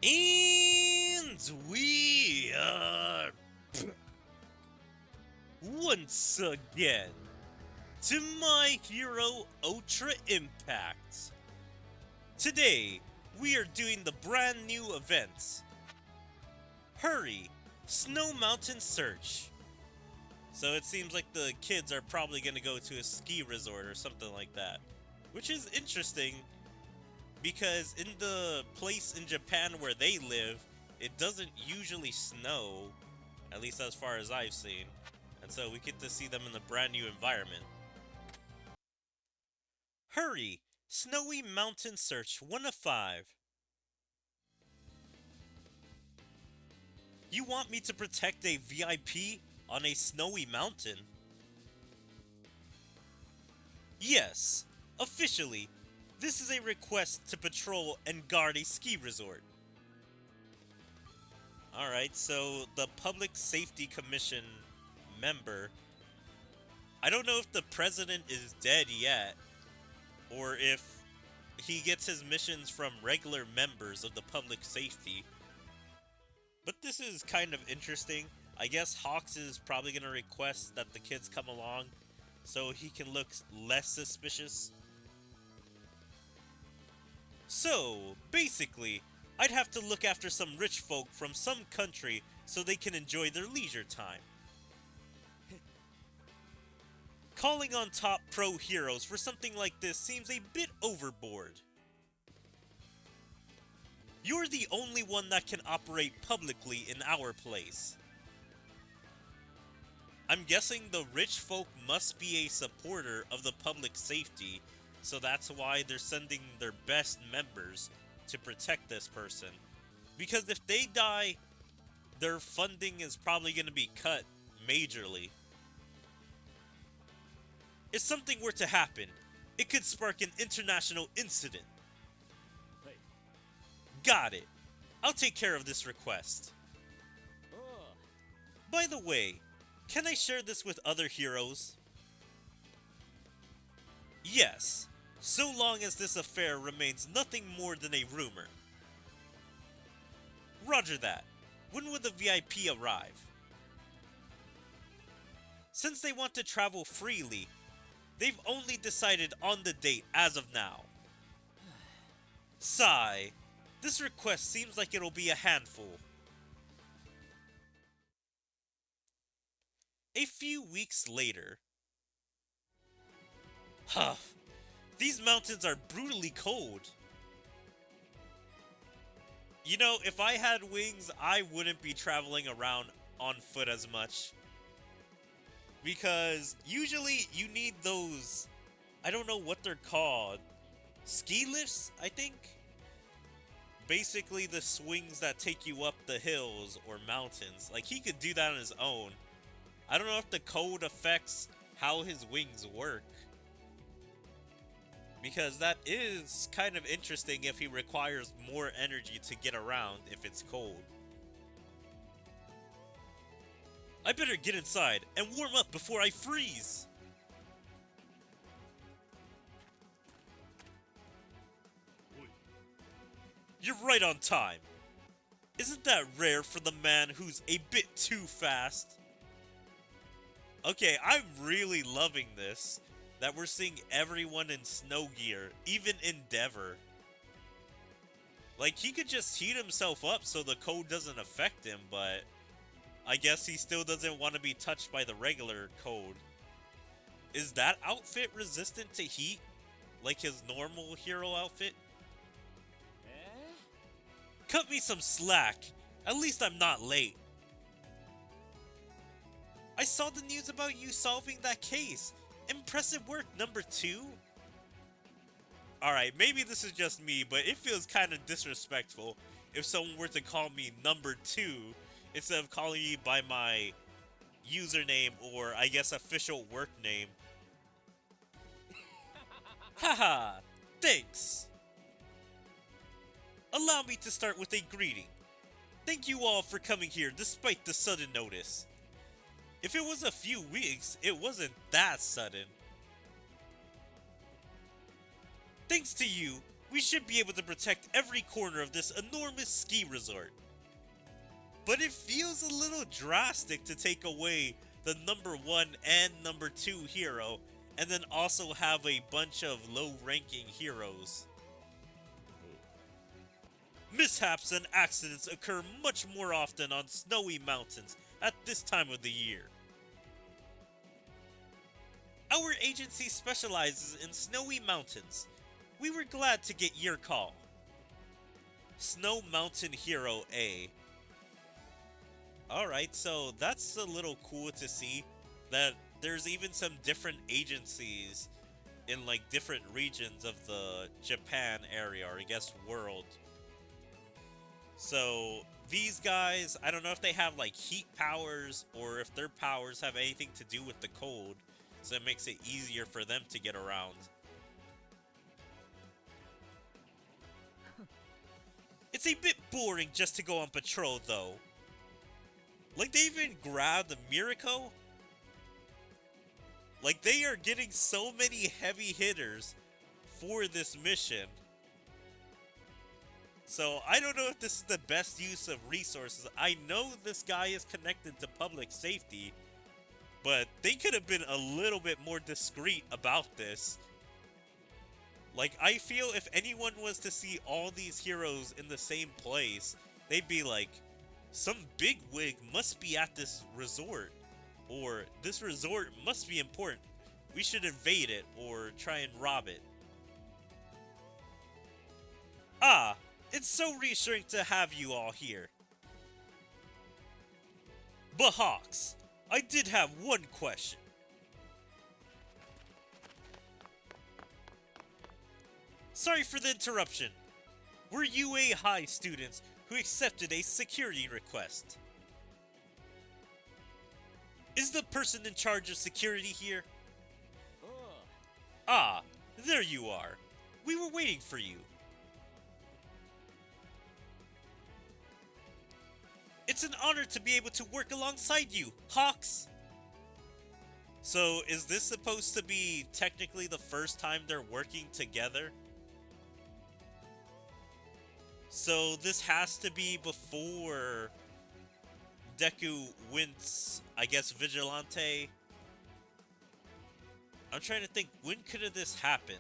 And we are once again to My Hero Ultra Impact. Today, we are doing the brand new event. Hurry! Snow Mountain Search. So it seems like the kids are probably going to go to a ski resort or something like that. Which is interesting because in the place in Japan where they live, it doesn't usually snow, at least as far as I've seen. And so we get to see them in the brand new environment. Hurry! Snowy Mountain Search 1 of 5. You want me to protect a VIP on a snowy mountain? Yes, officially, this is a request to patrol and guard a ski resort. Alright, so the Public Safety Commission member, I don't know if the president is dead yet, or if he gets his missions from regular members of the public safety. But this is kind of interesting. I guess Hawks is probably going to request that the kids come along so he can look less suspicious. So, basically, I'd have to look after some rich folk from some country so they can enjoy their leisure time. Calling on top pro heroes for something like this seems a bit overboard. You're the only one that can operate publicly in our place. I'm guessing the rich folk must be a supporter of the public safety, so that's why they're sending their best members to protect this person. Because if they die, their funding is probably going to be cut majorly. If something were to happen, it could spark an international incident. Got it. I'll take care of this request. By the way, can I share this with other heroes? Yes, so long as this affair remains nothing more than a rumor. Roger that. When will the VIP arrive? Since they want to travel freely, they've only decided on the date as of now. Sigh. This request seems like it'll be a handful. A few weeks later. Huff. These mountains are brutally cold. You know, if I had wings, I wouldn't be traveling around on foot as much. Because usually you need those, I don't know what they're called, ski lifts, I think? Basically the swings that take you up the hills or mountains. Like, he could do that on his own. I don't know if the code affects how his wings work. Because that is kind of interesting if he requires more energy to get around if it's cold. I better get inside and warm up before I freeze! You're right on time. Isn't that rare for the man who's a bit too fast? Okay, I'm really loving this. That we're seeing everyone in snow gear, even Endeavor. Like, he could just heat himself up so the cold doesn't affect him, but I guess he still doesn't want to be touched by the regular cold. Is that outfit resistant to heat? Like his normal hero outfit? Cut me some slack. At least I'm not late. I saw the news about you solving that case. Impressive work, number 2. Alright, maybe this is just me, but it feels kind of disrespectful if someone were to call me number 2 instead of calling me by my username or, I guess, official work name. Haha, thanks. Allow me to start with a greeting. Thank you all for coming here despite the sudden notice. If it was a few weeks, it wasn't that sudden. Thanks to you, we should be able to protect every corner of this enormous ski resort. But it feels a little drastic to take away the number 1 and number 2 hero, and then also have a bunch of low-ranking heroes. Mishaps and accidents occur much more often on snowy mountains at this time of the year. Our agency specializes in snowy mountains. We were glad to get your call. Snow Mountain Hero A. Alright, so that's a little cool to see that there's even some different agencies in like different regions of the Japan area, or I guess world. So these guys, I don't know if they have like heat powers or if their powers have anything to do with the cold, so it makes it easier for them to get around. It's a bit boring just to go on patrol though. Like, they even grabbed Mirako? Like, they are getting so many heavy hitters for this mission. So, I don't know if this is the best use of resources. I know this guy is connected to public safety, but they could have been a little bit more discreet about this. Like, I feel if anyone was to see all these heroes in the same place, they'd be like, some bigwig must be at this resort, or this resort must be important. We should invade it or try and rob it. Ah, it's so reassuring to have you all here. But Hawks, I did have one question. Sorry for the interruption. We're UA High students who accepted a security request. Is the person in charge of security here? Ah, there you are. We were waiting for you. It's an honor to be able to work alongside you, Hawks. So, is this supposed to be technically the first time they're working together? So this has to be before Deku wins, I guess, Vigilante. I'm trying to think, when could this happen?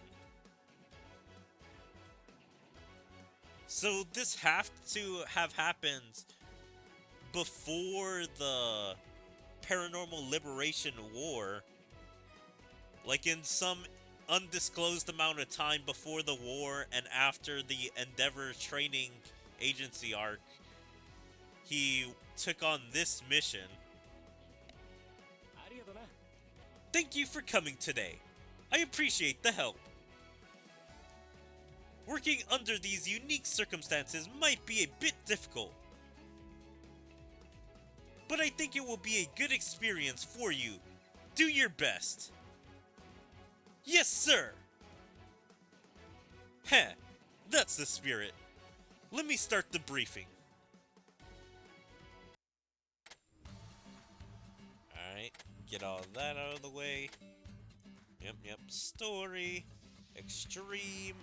So this have to have happened before the Paranormal Liberation War. Like in some undisclosed amount of time before the war and after the Endeavor training agency arc, he took on this mission. Thank you for coming today. I appreciate the help. Working under these unique circumstances might be a bit difficult, but I think it will be a good experience for you. Do your best. Yes, sir! Heh, that's the spirit. Let me start the briefing. Alright, get all that out of the way. Yep, story, extreme.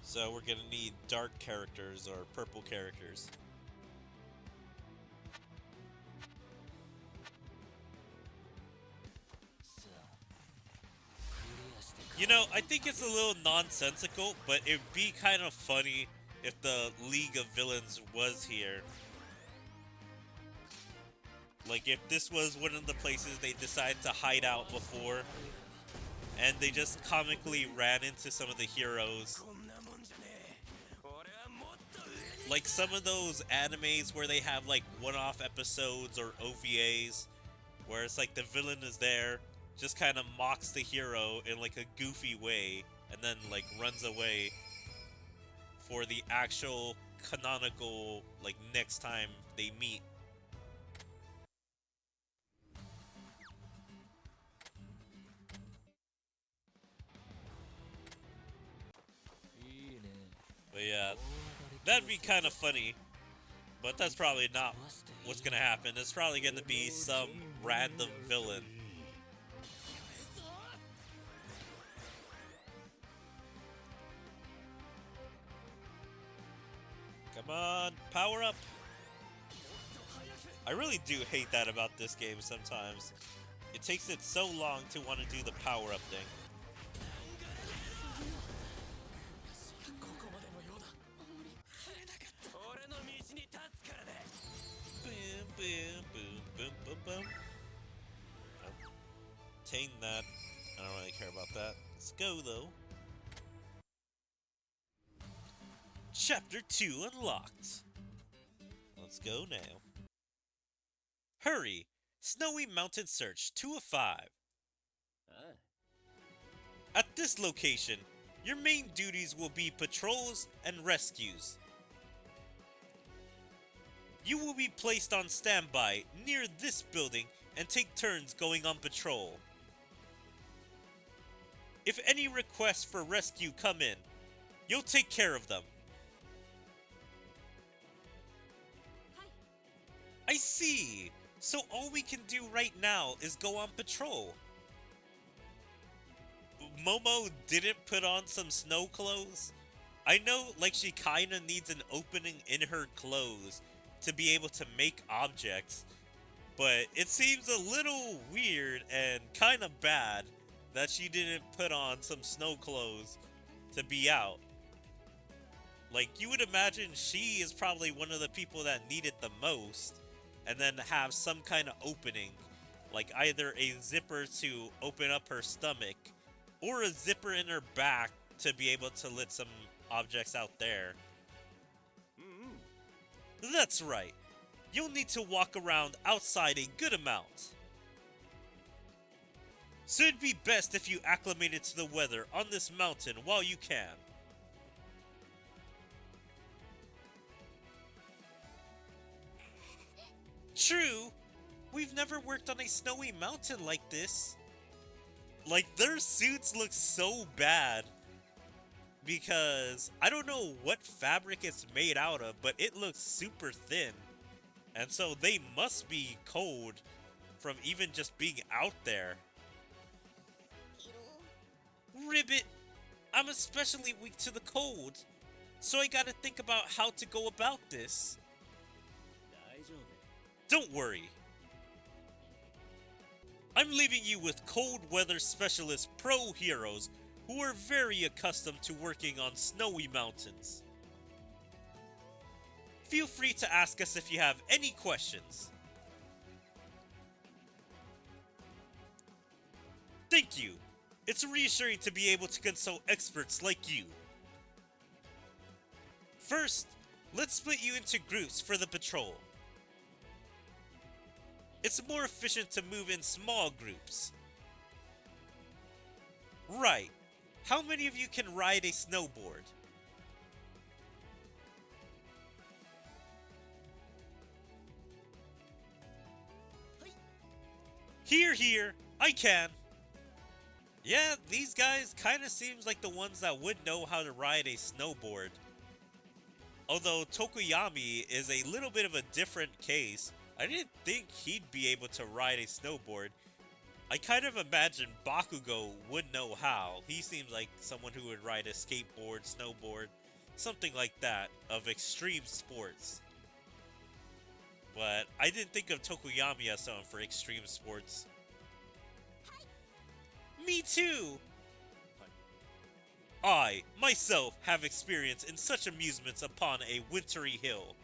So we're gonna need dark characters or purple characters. You know, I think it's a little nonsensical, but it'd be kind of funny if the League of Villains was here. Like, if this was one of the places they decided to hide out before, and they just comically ran into some of the heroes. Like some of those animes where they have like one-off episodes or OVAs, where it's like the villain is there, just kind of mocks the hero in like a goofy way, and then like runs away for the actual canonical like next time they meet. But yeah, that'd be kind of funny, but that's probably not what's gonna happen. It's probably gonna be some random villain. Come on, power up! I really do hate that about this game sometimes. It takes it so long to want to do the power up thing. Boom, boom, boom, boom, boom, boom. Obtain that. I don't really care about that. Let's go, though. Chapter 2 unlocked. Let's go now. Hurry! Snowy Mountain Search 2 of 5. At this location, your main duties will be patrols and rescues. You will be placed on standby near this building and take turns going on patrol. If any requests for rescue come in, you'll take care of them. I see! So all we can do right now is go on patrol. Momo didn't put on some snow clothes? I know, like, she kinda needs an opening in her clothes to be able to make objects, but it seems a little weird and kinda bad that she didn't put on some snow clothes to be out. Like, you would imagine she is probably one of the people that need it the most, and then have some kind of opening, like either a zipper to open up her stomach, or a zipper in her back to be able to let some objects out there. That's right. You'll need to walk around outside a good amount. So it'd be best if you acclimated to the weather on this mountain while you can. True, we've never worked on a snowy mountain like this. Like, their suits look so bad because I don't know what fabric it's made out of, but it looks super thin. And so they must be cold from even just being out there. Ribbit, I'm especially weak to the cold, so I gotta think about how to go about this. Don't worry. I'm leaving you with cold weather specialist pro heroes who are very accustomed to working on snowy mountains. Feel free to ask us if you have any questions. Thank you. It's reassuring to be able to consult experts like you. First, let's split you into groups for the patrol. It's more efficient to move in small groups. Right. How many of you can ride a snowboard? Here, I can. Yeah, these guys kinda seems like the ones that would know how to ride a snowboard. Although Tokoyami is a little bit of a different case. I didn't think he'd be able to ride a snowboard. I kind of imagine Bakugo would know how. He seems like someone who would ride a skateboard, snowboard, something like that, of extreme sports. But I didn't think of Tokoyami as someone for extreme sports. Me too! I, myself, have experience in such amusements upon a wintry hill.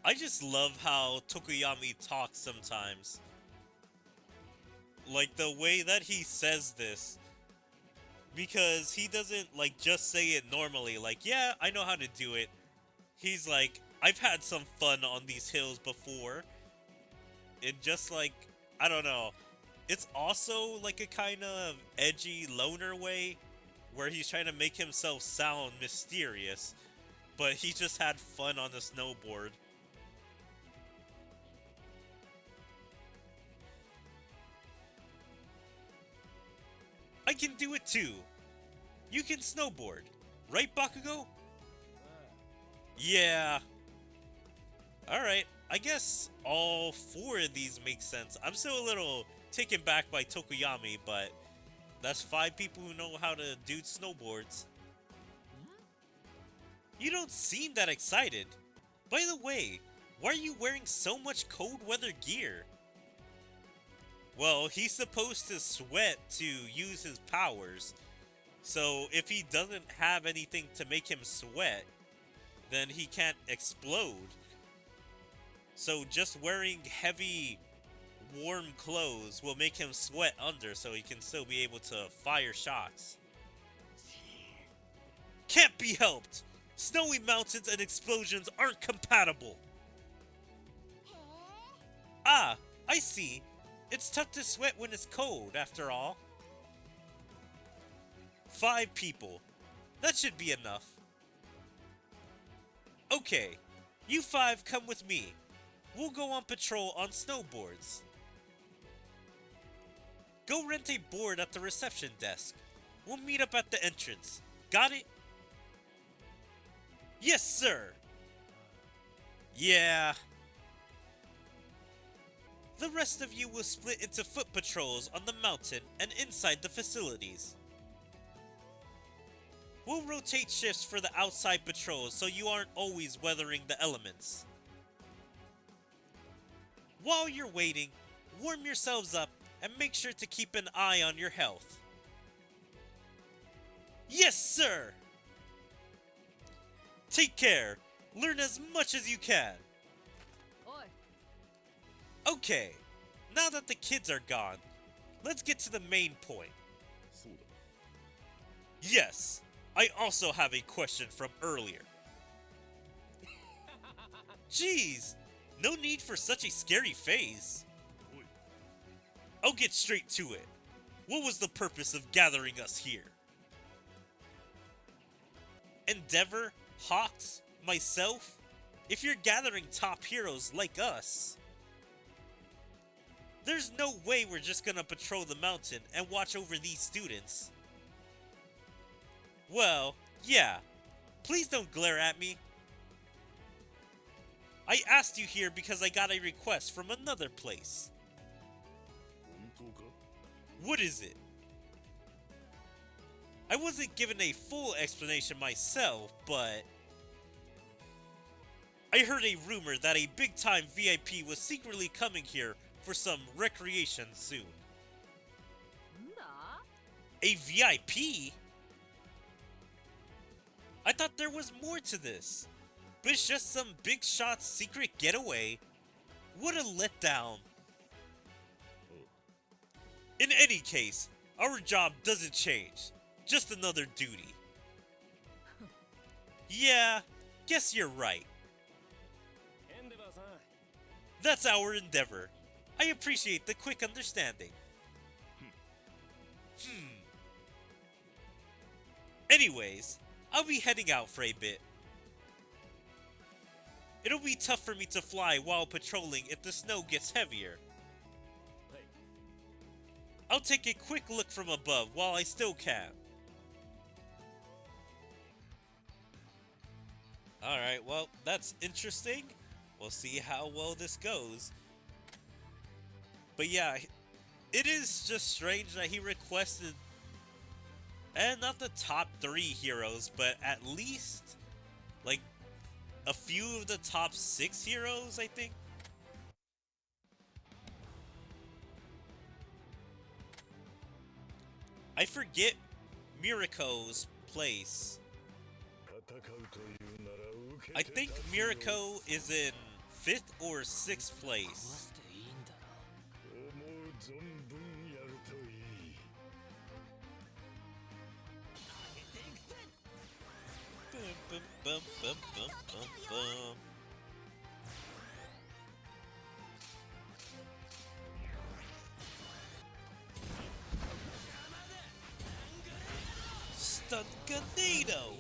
I just love how Tokoyami talks sometimes. Like, the way that he says this. Because he doesn't, like, just say it normally. Like, yeah, I know how to do it. He's like, I've had some fun on these hills before. And just like, I don't know. It's also like a kind of edgy loner way, where he's trying to make himself sound mysterious. But he just had fun on the snowboard. I can do it too. You can snowboard, right, Bakugo? Yeah. Alright, I guess all four of these make sense. I'm still a little taken back by Tokoyami, but that's 5 people who know how to do snowboards. You don't seem that excited. By the way, why are you wearing so much cold weather gear? Well, he's supposed to sweat to use his powers, so if he doesn't have anything to make him sweat, then he can't explode. So just wearing heavy, warm clothes will make him sweat under so he can still be able to fire shots. Can't be helped! Snowy mountains and explosions aren't compatible! Ah, I see. It's tough to sweat when it's cold, after all. 5 people. That should be enough. Okay, you 5 come with me. We'll go on patrol on snowboards. Go rent a board at the reception desk. We'll meet up at the entrance. Got it? Yes, sir! Yeah. The rest of you will split into foot patrols on the mountain and inside the facilities. We'll rotate shifts for the outside patrols so you aren't always weathering the elements. While you're waiting, warm yourselves up and make sure to keep an eye on your health. Yes, sir! Take care. Learn as much as you can. Okay, now that the kids are gone, let's get to the main point. Yes, I also have a question from earlier. Jeez, no need for such a scary face. I'll get straight to it. What was the purpose of gathering us here? Endeavor, Hawks, myself, if you're gathering top heroes like us, there's no way we're just gonna patrol the mountain and watch over these students. Well, yeah. Please don't glare at me. I asked you here because I got a request from another place. What is it? I wasn't given a full explanation myself, but I heard a rumor that a big-time VIP was secretly coming here for some recreation soon. A VIP? I thought there was more to this, but it's just some big shot's secret getaway. What a letdown. In any case, our job doesn't change, just another duty. Yeah, guess you're right. That's our endeavor. I appreciate the quick understanding. Anyways, I'll be heading out for a bit. It'll be tough for me to fly while patrolling if the snow gets heavier. I'll take a quick look from above while I still can. Alright, well, that's interesting. We'll see how well this goes. But yeah, it is just strange that he requested, and not the top 3 heroes, but at least, like, a few of the top 6 heroes, I think. I forget Miriko's place. I think Miriko is in 5th or 6th place. Bum, bum, bum, bum, bum, bum. Stun Ganado!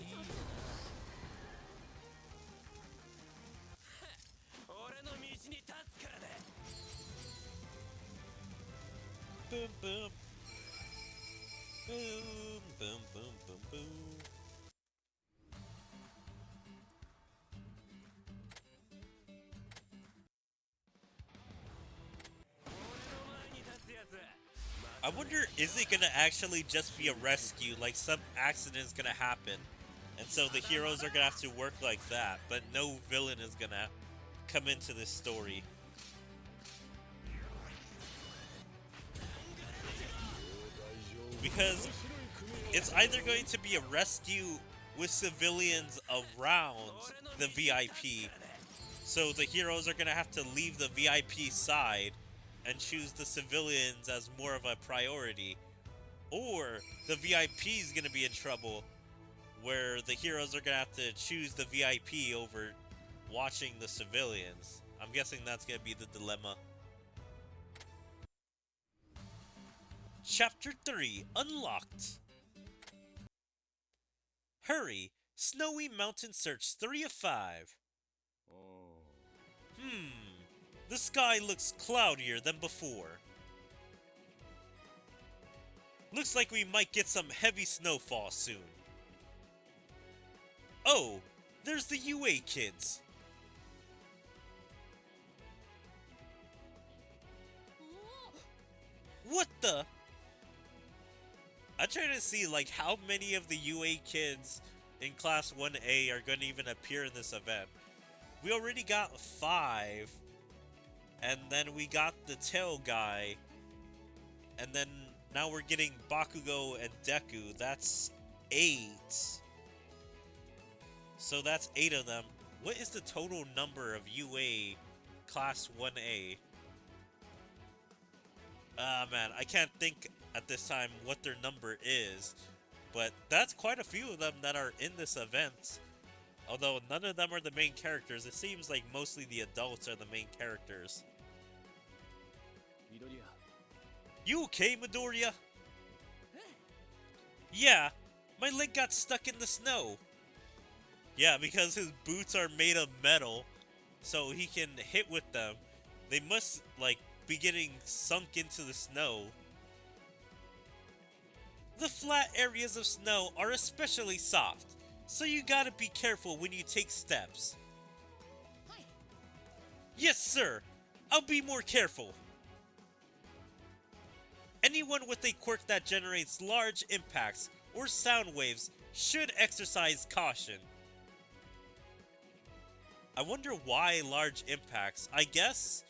Boom, boom. Boom, boom, boom, boom, boom. I wonder, is it gonna actually just be a rescue, like some accident's gonna happen And so the heroes are gonna have to work like that, but no villain is gonna come into this story. Because it's either going to be a rescue with civilians around the VIP, so the heroes are gonna have to leave the VIP side and choose the civilians as more of a priority, or the VIP is gonna be in trouble where the heroes are gonna have to choose the VIP over watching the civilians. I'm guessing that's gonna be the dilemma. Chapter 3 Unlocked. Hurry! Snowy Mountain Search 3 of 5. The sky looks cloudier than before. Looks like we might get some heavy snowfall soon. Oh, there's the UA kids. What the? I'm trying to see like how many of the UA kids in Class 1A are going to even appear in this event. We already got 5, and then we got the tail guy, and then now we're getting Bakugo and Deku. That's 8. So that's 8 of them. What is the total number of UA Class 1A? Man, I can't think at this time what their number is, but that's quite a few of them that are in this event. Although none of them are the main characters, it seems like mostly the adults are the main characters. You okay, Midoriya? Yeah, my leg got stuck in the snow. Yeah, because his boots are made of metal, so he can hit with them. They must, like, be getting sunk into the snow. The flat areas of snow are especially soft, so you gotta be careful when you take steps. Yes, sir! I'll be more careful. Anyone with a quirk that generates large impacts or sound waves should exercise caution. I wonder why large impacts. I guess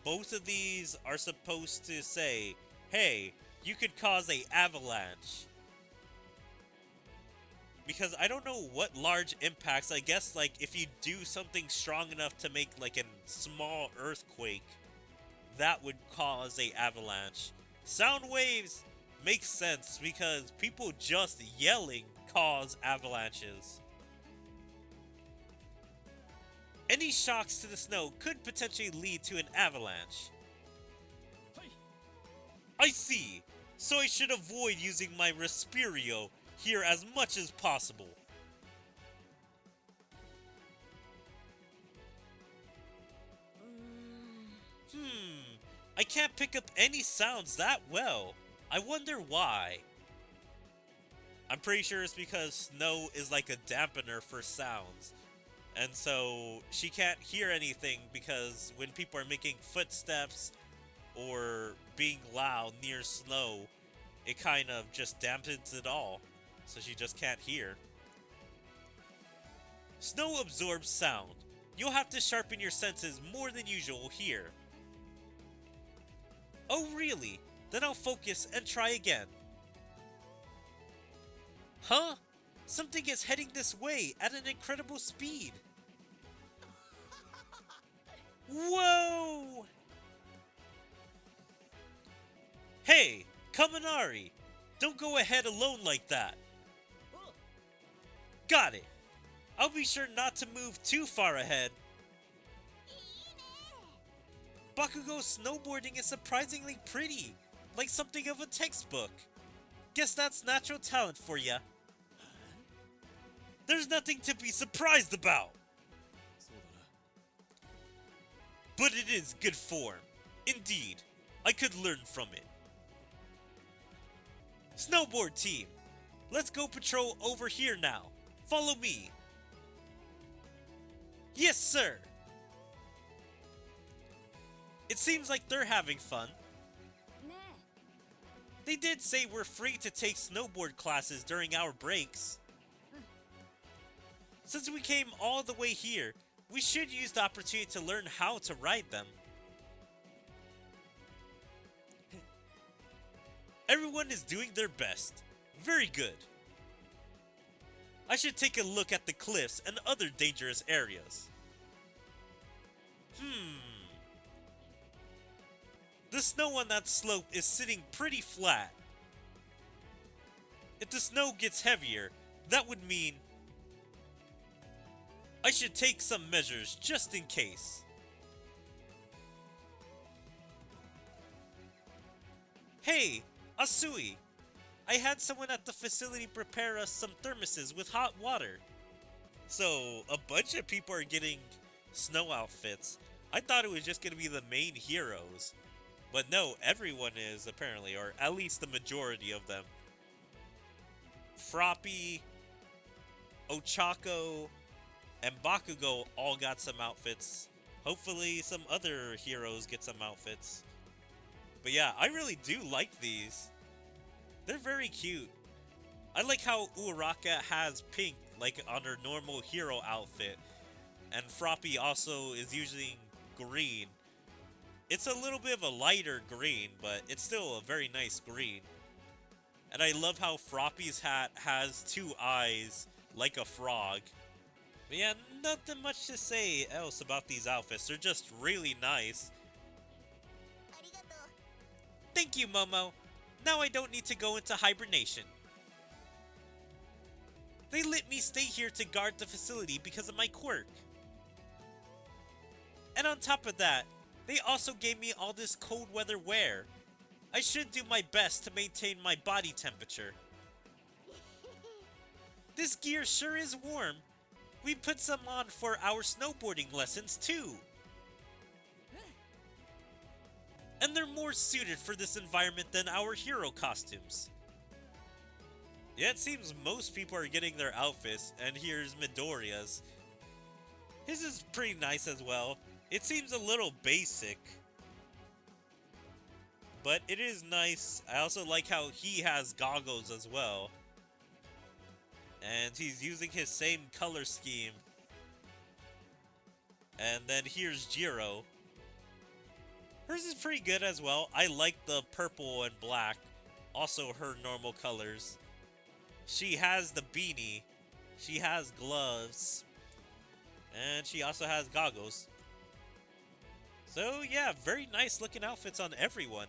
both of these are supposed to say, hey, you could cause an avalanche. Because I don't know what large impacts. I guess like if you do something strong enough to make like a small earthquake, that would cause an avalanche. Sound waves make sense because people just yelling cause avalanches. Any shocks to the snow could potentially lead to an avalanche. I see. So I should avoid using my Respirio here as much as possible. I can't pick up any sounds that well. I wonder why. I'm pretty sure it's because snow is like a dampener for sounds. And so she can't hear anything because when people are making footsteps or being loud near snow, it kind of just dampens it all. So she just can't hear. Snow absorbs sound. You'll have to sharpen your senses more than usual here. Oh really? Then I'll focus and try again. Huh? Something is heading this way at an incredible speed. Whoa! Hey, Kaminari! Don't go ahead alone like that. Got it. I'll be sure not to move too far ahead. Bakugo's snowboarding is surprisingly pretty, like something of a textbook. Guess that's natural talent for ya. There's nothing to be surprised about. But it is good form. Indeed, I could learn from it. Snowboard team, let's go patrol over here now. Follow me. Yes, sir. It seems like they're having fun. They did say we're free to take snowboard classes during our breaks. Since we came all the way here, we should use the opportunity to learn how to ride them. Everyone is doing their best. Very good. I should take a look at the cliffs and other dangerous areas. The snow on that slope is sitting pretty flat. If the snow gets heavier, that would mean I should take some measures just in case. Hey, Asui! I had someone at the facility prepare us some thermoses with hot water. So, a bunch of people are getting snow outfits. I thought it was just going to be the main heroes. But no, everyone is apparently, or at least the majority of them. Froppy, Ochako, and Bakugo all got some outfits. Hopefully some other heroes get some outfits. But yeah, I really do like these. They're very cute. I like how Uraraka has pink, like on her normal hero outfit. And Froppy also is using green. It's a little bit of a lighter green, but it's still a very nice green. And I love how Froppy's hat has two eyes, like a frog. But yeah, nothing much to say else about these outfits. They're just really nice. Thank you, Momo. Now I don't need to go into hibernation. They let me stay here to guard the facility because of my quirk. And on top of that, they also gave me all this cold weather wear. I should do my best to maintain my body temperature. This gear sure is warm. We put some on for our snowboarding lessons too. And they're more suited for this environment than our hero costumes. Yeah, it seems most people are getting their outfits, and here's Midoriya's. His is pretty nice as well. It seems a little basic, but it is nice. I also like how he has goggles as well. And he's using his same color scheme. And then here's Jiro. Hers is pretty good as well. I like the purple and black. Also her normal colors. She has the beanie. She has gloves. And she also has goggles. So yeah, very nice looking outfits on everyone.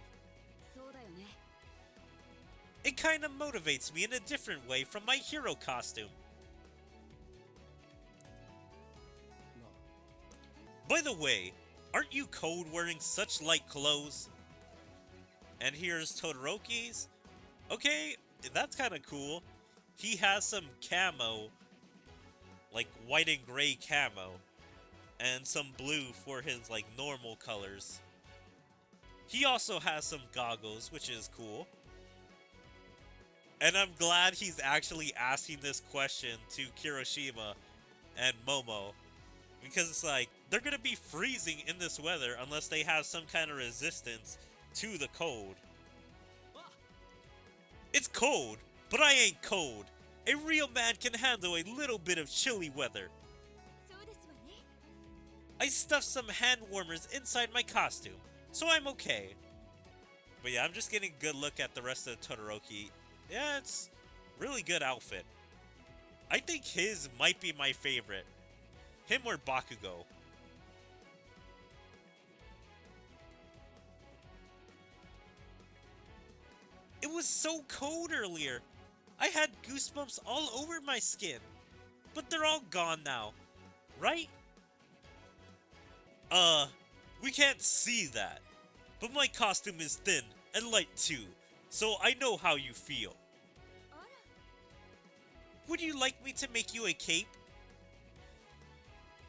It kind of motivates me in a different way from my hero costume. By the way, aren't you cold wearing such light clothes? And here's Todoroki's. Okay, that's kind of cool. He has some camo, like white and gray camo, and some blue for his like normal colors. He also has some goggles, which is cool. And I'm glad he's actually asking this question to Kiroshima and Momo. Because it's like, they're going to be freezing in this weather unless they have some kind of resistance to the cold. It's cold, but I ain't cold. A real man can handle a little bit of chilly weather. I stuffed some hand warmers inside my costume, so I'm okay. But yeah, I'm just getting a good look at the rest of Todoroki. Yeah, it's really good outfit. I think his might be my favorite. Him or Bakugo. It was so cold earlier. I had goosebumps all over my skin. But they're all gone now. Right? We can't see that. But my costume is thin and light too. So I know how you feel. Would you like me to make you a cape?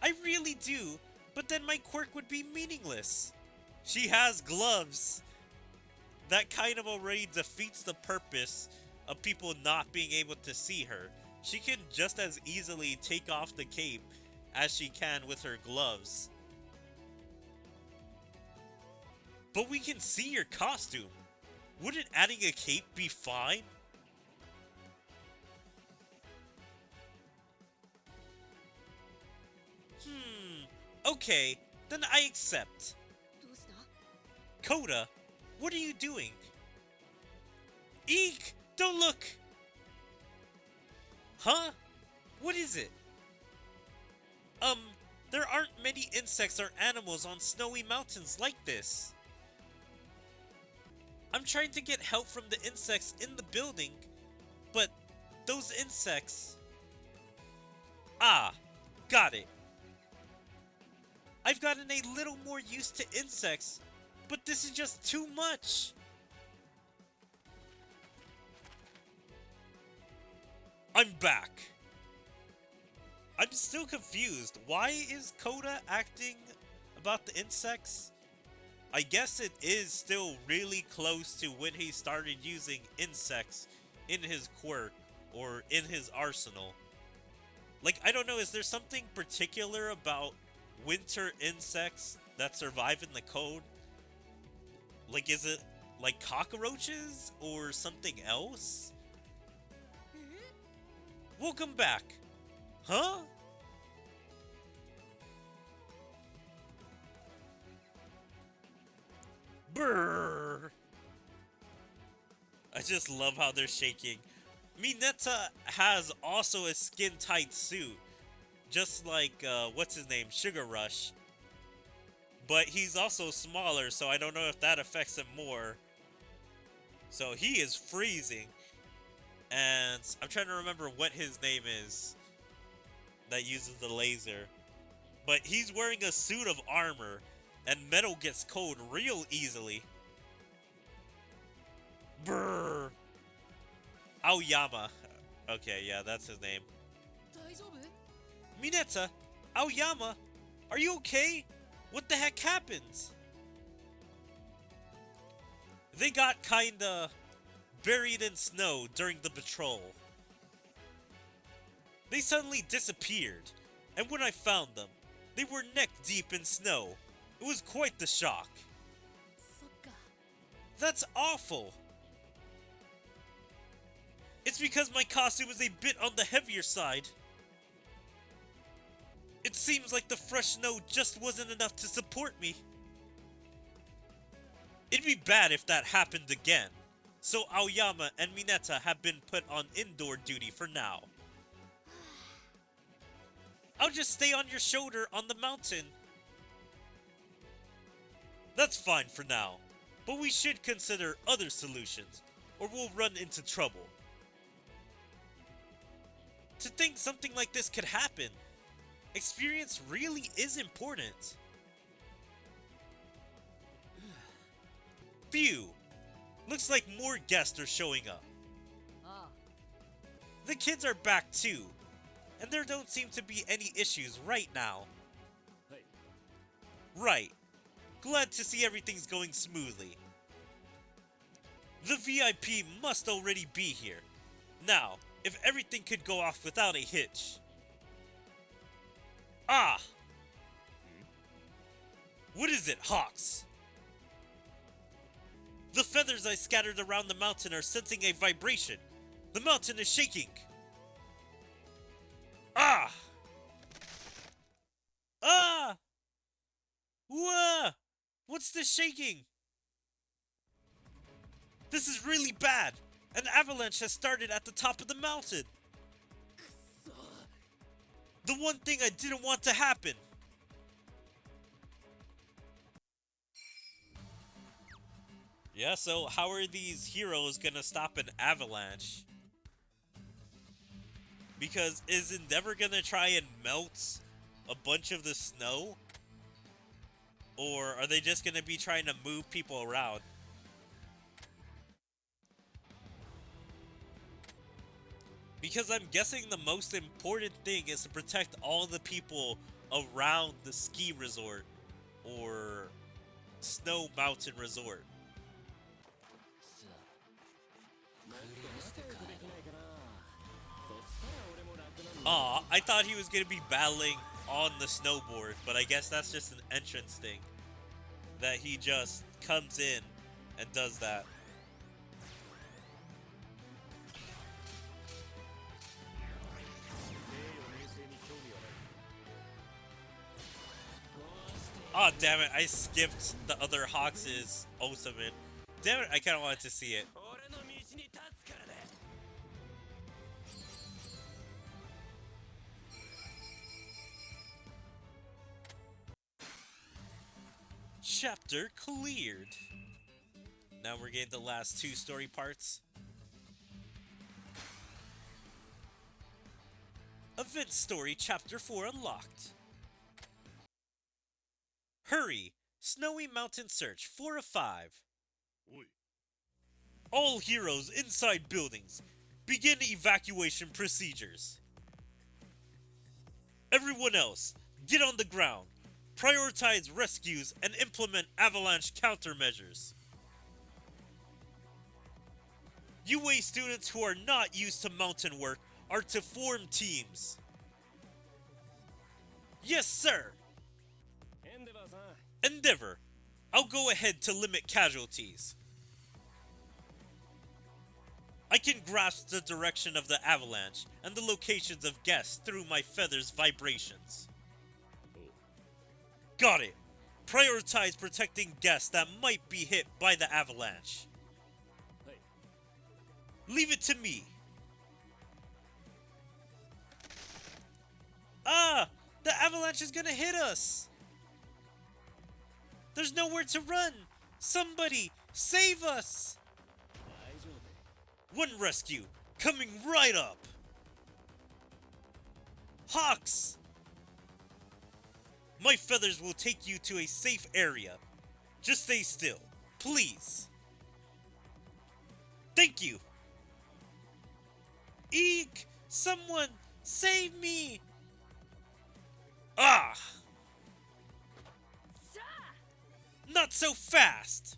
I really do, but then my quirk would be meaningless. She has gloves. That kind of already defeats the purpose of people not being able to see her. She can just as easily take off the cape as she can with her gloves. But we can see your costume. Wouldn't adding a cape be fine? Okay, then I accept. Coda, what are you doing? Eek! Don't look! Huh? What is it? There aren't many insects or animals on snowy mountains like this. I'm trying to get help from the insects in the building, but those insects... Ah, got it. I've gotten a little more used to insects, but this is just too much. I'm back. I'm still confused. Why is Coda acting about the insects? I guess it is still really close to when he started using insects in his quirk or in his arsenal. Like, I don't know, is there something particular about winter insects that survive in the code? Like, is it like cockroaches or something else? Welcome back. Huh? Brrr. I just love how they're shaking. Mineta has also a skin-tight suit, just like, what's his name, Sugar Rush. But he's also smaller, so I don't know if that affects him more. So he is freezing. And I'm trying to remember what his name is that uses the laser. But he's wearing a suit of armor, and metal gets cold real easily. Brrr. Aoyama. Okay, yeah, that's his name. Mineta, Aoyama, are you okay? What the heck happened? They got kinda buried in snow during the patrol. They suddenly disappeared, and when I found them, they were neck deep in snow. It was quite the shock. That's awful. It's because my costume is a bit on the heavier side. It seems like the fresh snow just wasn't enough to support me. It'd be bad if that happened again. So Aoyama and Mineta have been put on indoor duty for now. I'll just stay on your shoulder on the mountain. That's fine for now, but we should consider other solutions, or we'll run into trouble. To think something like this could happen, experience really is important. Phew! Looks like more guests are showing up. The kids are back too, and there don't seem to be any issues right now. Right. Glad to see everything's going smoothly. The VIP must already be here. Now, if everything could go off without a hitch. Ah! What is it, Hawks? The feathers I scattered around the mountain are sensing a vibration. The mountain is shaking. Ah! Ah! Whoa! What's this shaking? This is really bad. An avalanche has started at the top of the mountain. The one thing I didn't want to happen. Yeah, so how are these heroes gonna stop an avalanche? Because is Endeavor gonna try and melt a bunch of the snow? Or are they just gonna be trying to move people around? Because I'm guessing the most important thing is to protect all the people around the ski resort or snow mountain resort. Aw, I thought he was gonna be battling on the snowboard, but I guess that's just an entrance thing. That he just comes in and does that. Oh, damn it. I skipped the other Hawks' ultimate. Damn it, I kind of wanted to see it. Chapter cleared. Now we're getting the last 2 story parts. Event Story Chapter 4 unlocked. Hurry! Snowy Mountain Search 4 of 5. All heroes inside buildings. Begin evacuation procedures. Everyone else, get on the ground. Prioritize rescues and implement avalanche countermeasures. UA students who are not used to mountain work are to form teams. Yes, sir! Endeavor. I'll go ahead to limit casualties. I can grasp the direction of the avalanche and the locations of guests through my feather's vibrations. Got it. Prioritize protecting guests that might be hit by the avalanche. Leave it to me. Ah! The avalanche is gonna hit us! There's nowhere to run! Somebody, save us! One rescue, coming right up! Hawks! My feathers will take you to a safe area. Just stay still, please. Thank you! Eek! Someone, save me! Ah! Not so fast!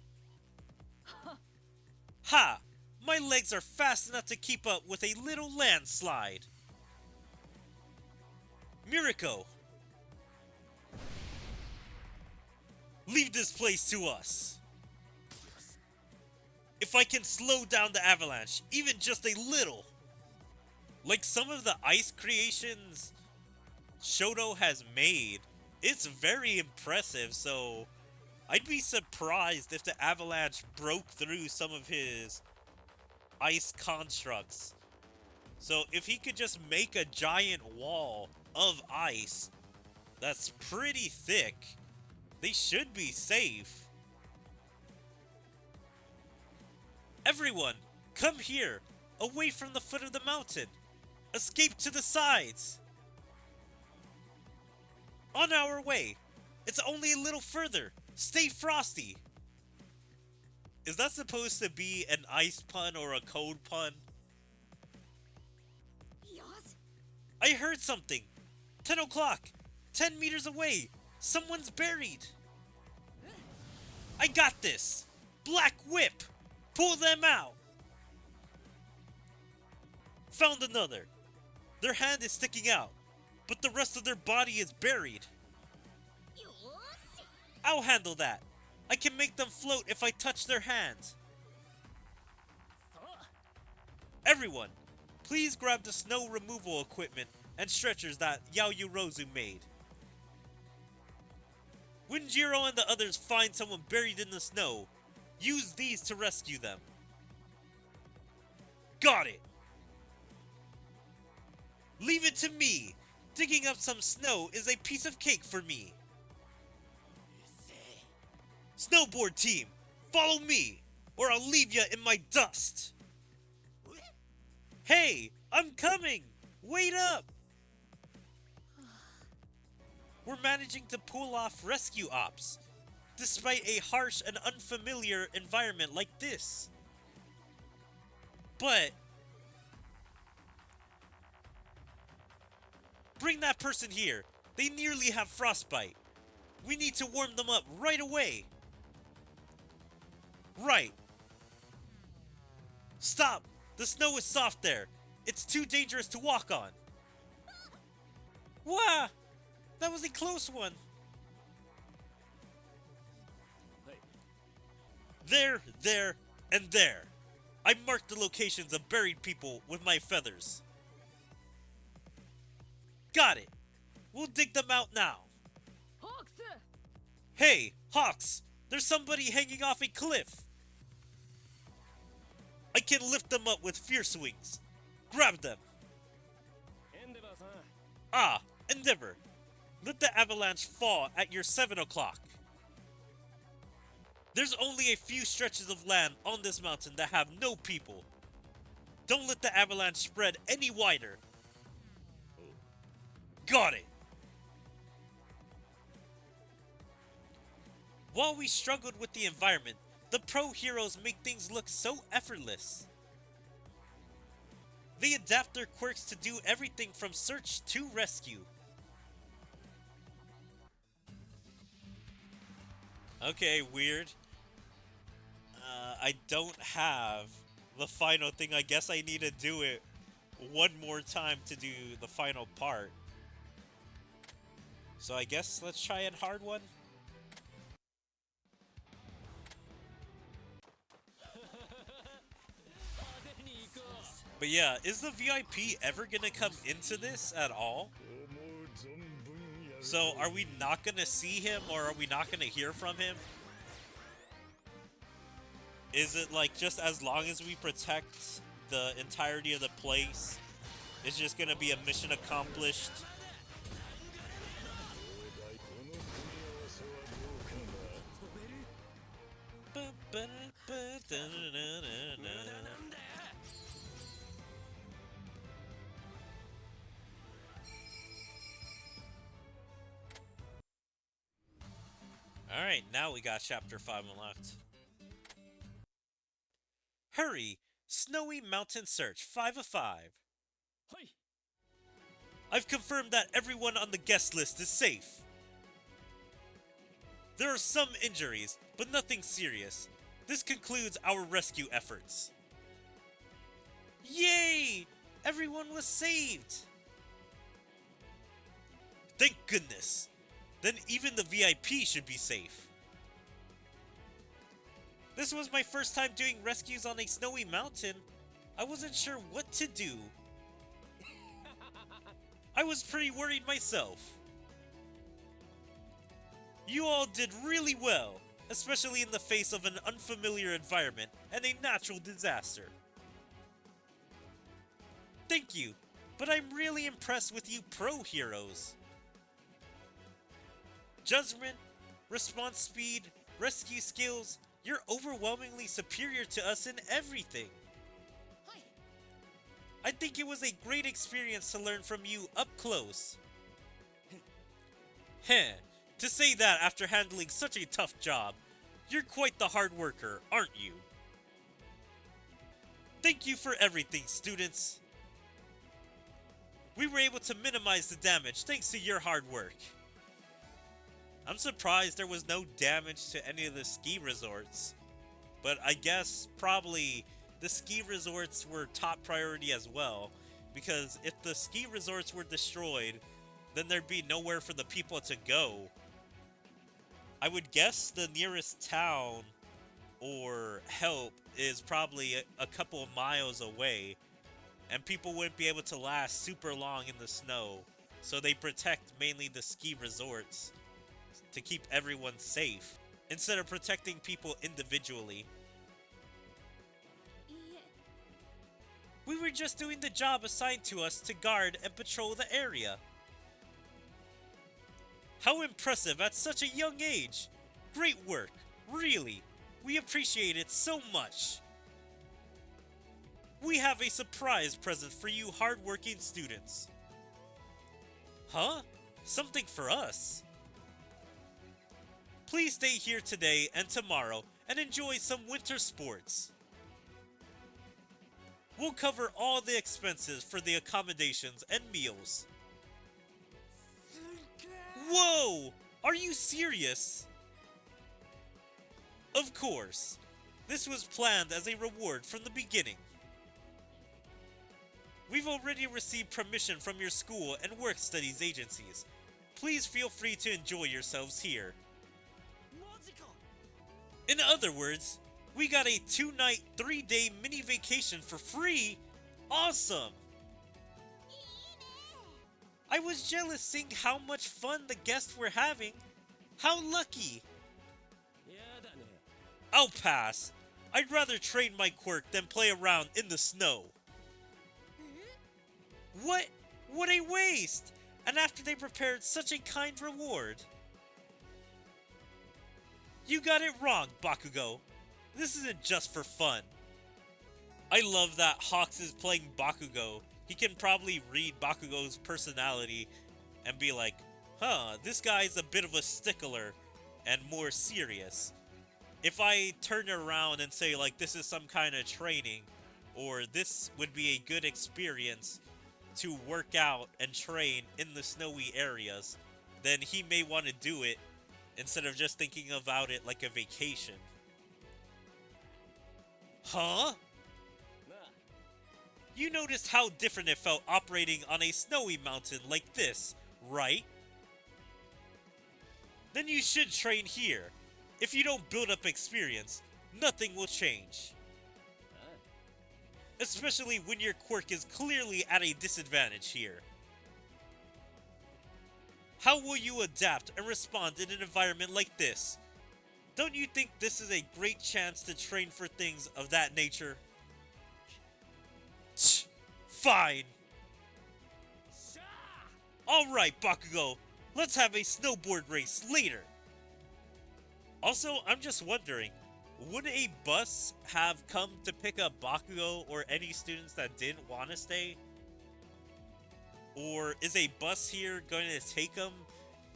Ha! My legs are fast enough to keep up with a little landslide. Miriko! Leave this place to us. If I can slow down the avalanche, even just a little. Like some of the ice creations Shoto has made, it's very impressive, so I'd be surprised if the avalanche broke through some of his ice constructs. So if he could just make a giant wall of ice that's pretty thick, they should be safe. Everyone, come here, away from the foot of the mountain. Escape to the sides. On our way. It's only a little further. Stay frosty. Is that supposed to be an ice pun or a code pun? I heard something. 10 o'clock. 10 meters away. Someone's buried. I got this. Black Whip. Pull them out. Found another. Their hand is sticking out, but the rest of their body is buried. I'll handle that. I can make them float if I touch their hands. Everyone, please grab the snow removal equipment and stretchers that Yaoyorozu made. When Jiro and the others find someone buried in the snow, use these to rescue them. Got it! Leave it to me! Digging up some snow is a piece of cake for me. Snowboard team, follow me, or I'll leave you in my dust! Hey, I'm coming! Wait up! We're managing to pull off rescue ops, despite a harsh and unfamiliar environment like this. But bring that person here. They nearly have frostbite. We need to warm them up right away. Right. Stop! The snow is soft there. It's too dangerous to walk on. Wow! That was a close one. There, and there. I marked the locations of buried people with my feathers. Got it. We'll dig them out now. Hey, Hawks! There's somebody hanging off a cliff! I can lift them up with fierce wings. Grab them! Ah, Endeavor! Let the avalanche fall at your 7 o'clock. There's only a few stretches of land on this mountain that have no people. Don't let the avalanche spread any wider. Got it! While we struggled with the environment, the pro heroes make things look so effortless. They adapt their quirks to do everything from search to rescue. Okay, weird. I don't have the final thing. I guess I need to do it one more time to do the final part. So I guess let's try a hard one. But yeah, is the VIP ever gonna come into this at all? So are we not gonna see him, or are we not gonna hear from him? Is it like just as long as we protect the entirety of the place, it's just gonna be a mission accomplished? Alright, now we got Chapter 5 unlocked. Hurry! Snowy Mountain Search 5 of 5. I've confirmed that everyone on the guest list is safe. There are some injuries, but nothing serious. This concludes our rescue efforts. Yay! Everyone was saved! Thank goodness! Then even the VIP should be safe. This was my first time doing rescues on a snowy mountain. I wasn't sure what to do. I was pretty worried myself. You all did really well, especially in the face of an unfamiliar environment and a natural disaster. Thank you, but I'm really impressed with you pro heroes. Judgment, response speed, rescue skills, you're overwhelmingly superior to us in everything. I think it was a great experience to learn from you up close. Heh, to say that after handling such a tough job, you're quite the hard worker, aren't you? Thank you for everything, students. We were able to minimize the damage thanks to your hard work. I'm surprised there was no damage to any of the ski resorts. But I guess probably the ski resorts were top priority as well. Because if the ski resorts were destroyed, then there'd be nowhere for the people to go. I would guess the nearest town or help is probably a couple of miles away. And people wouldn't be able to last super long in the snow. So they protect mainly the ski resorts to keep everyone safe, instead of protecting people individually. We were just doing the job assigned to us to guard and patrol the area. How impressive at such a young age! Great work, really. We appreciate it so much. We have a surprise present for you hardworking students. Huh? Something for us? Please stay here today and tomorrow and enjoy some winter sports. We'll cover all the expenses for the accommodations and meals. Whoa! Are you serious? Of course. This was planned as a reward from the beginning. We've already received permission from your school and work studies agencies. Please feel free to enjoy yourselves here. In other words, we got a 2-night, 3-day mini vacation for free? Awesome! I was jealous seeing how much fun the guests were having. How lucky! I'll pass. I'd rather train my quirk than play around in the snow. What? What a waste! And after they prepared such a kind reward. You got it wrong, Bakugo. This isn't just for fun. I love that Hawks is playing Bakugo. He can probably read Bakugo's personality and be like, huh, this guy's a bit of a stickler and more serious. If I turn around and say, like, this is some kind of training, or this would be a good experience to work out and train in the snowy areas, then he may want to do it instead of just thinking about it like a vacation. Huh? You noticed how different it felt operating on a snowy mountain like this, right? Then you should train here. If you don't build up experience, nothing will change. Especially when your quirk is clearly at a disadvantage here. How will you adapt and respond in an environment like this? Don't you think this is a great chance to train for things of that nature? Fine! Alright, Bakugo, let's have a snowboard race later! Also, I'm just wondering, would a bus have come to pick up Bakugo or any students that didn't want to stay? Or is a bus here going to take them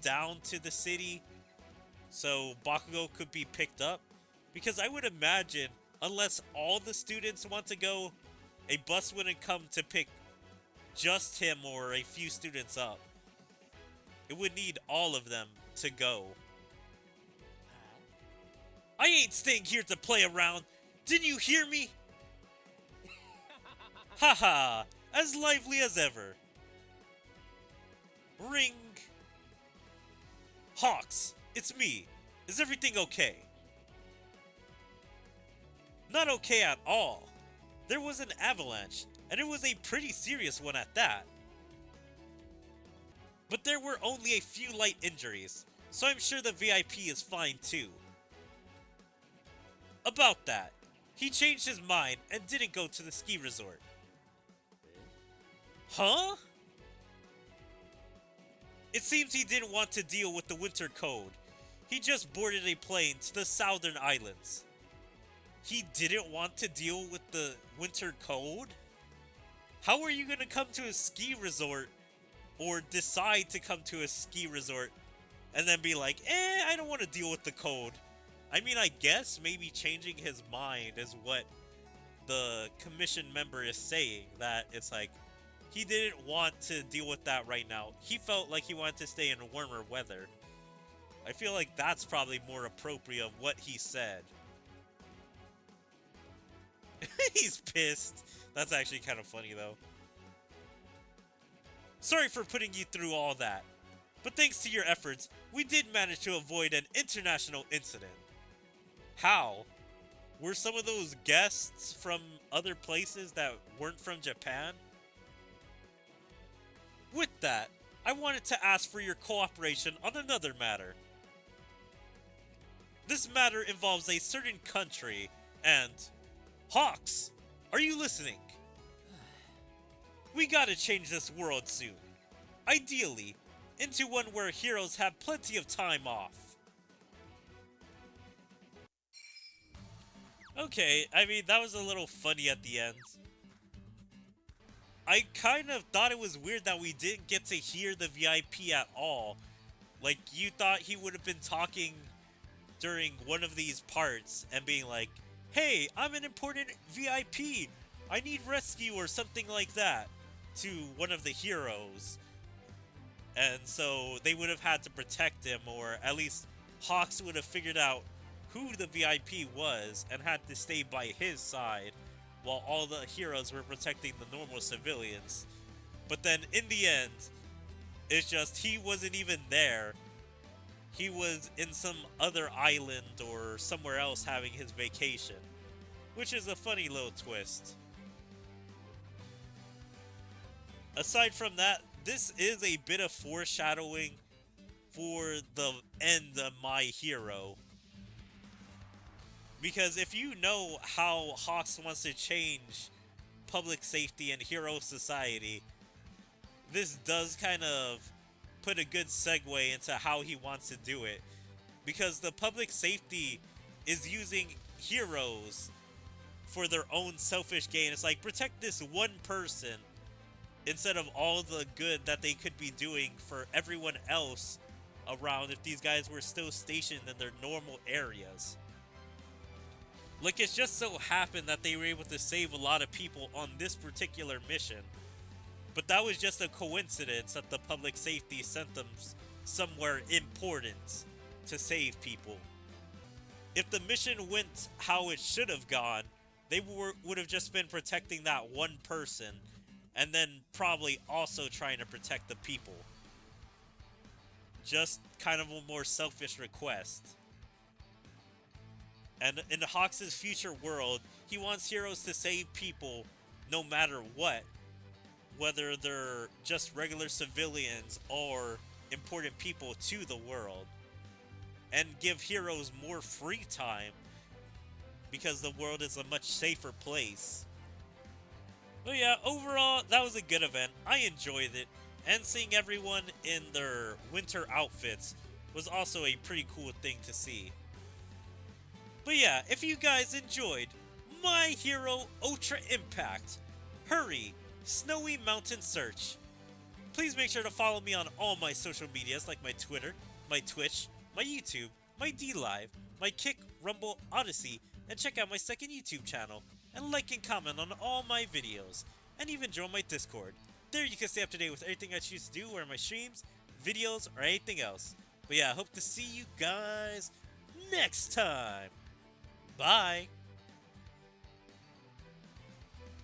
down to the city so Bakugo could be picked up? Because I would imagine, unless all the students want to go, a bus wouldn't come to pick just him or a few students up. It would need all of them to go. I ain't staying here to play around. Didn't you hear me? Haha, as lively as ever. Ring. Hawks, it's me. Is everything okay? Not okay at all. There was an avalanche, and it was a pretty serious one at that. But there were only a few light injuries, so I'm sure the VIP is fine too. About that, he changed his mind and didn't go to the ski resort. Huh? It seems he didn't want to deal with the winter cold. He just boarded a plane to the southern islands. He didn't want to deal with the winter cold? How are you going to come to a ski resort or decide to come to a ski resort and then be like, I don't want to deal with the cold? I mean, I guess maybe changing his mind is what the commission member is saying, that it's like, he didn't want to deal with that right now. He felt like he wanted to stay in warmer weather. I feel like that's probably more appropriate of what he said. He's pissed. That's actually kind of funny, though. Sorry for putting you through all that. But thanks to your efforts, we did manage to avoid an international incident. How? Were some of those guests from other places that weren't from Japan? With that, I wanted to ask for your cooperation on another matter. This matter involves a certain country, and... Hawks! Are you listening? We gotta change this world soon. Ideally, into one where heroes have plenty of time off. Okay, I mean, that was a little funny at the end. I kind of thought it was weird that we didn't get to hear the VIP at all. Like, you thought he would have been talking during one of these parts and being like, hey, I'm an important VIP. I need rescue or something like that to one of the heroes. And so they would have had to protect him, or at least Hawks would have figured out who the VIP was and had to stay by his side while all the heroes were protecting the normal civilians. But then in the end, it's just he wasn't even there. He was in some other island or somewhere else having his vacation, which is a funny little twist. Aside from that, this is a bit of foreshadowing for the end of My Hero. Because if you know how Hawks wants to change public safety and hero society, this does kind of put a good segue into how he wants to do it. Because the public safety is using heroes for their own selfish gain. It's like, protect this one person instead of all the good that they could be doing for everyone else around if these guys were still stationed in their normal areas. Like, it just so happened that they were able to save a lot of people on this particular mission. But that was just a coincidence that the public safety sent them somewhere important to save people. If the mission went how it should have gone, they would have just been protecting that one person and then probably also trying to protect the people. Just kind of a more selfish request. And in Hawks' future world, he wants heroes to save people no matter what. Whether they're just regular civilians or important people to the world. And give heroes more free time because the world is a much safer place. But yeah, overall, that was a good event. I enjoyed it. And seeing everyone in their winter outfits was also a pretty cool thing to see. But yeah, if you guys enjoyed My Hero Ultra Impact, Hurry, Snowy Mountain Search, please make sure to follow me on all my social medias like my Twitter, my Twitch, my YouTube, my DLive, my Kick, Rumble, Odyssey, and check out my second YouTube channel, and like and comment on all my videos, and even join my Discord. There you can stay up to date with everything I choose to do, or my streams, videos, or anything else. But yeah, I hope to see you guys next time. Bye!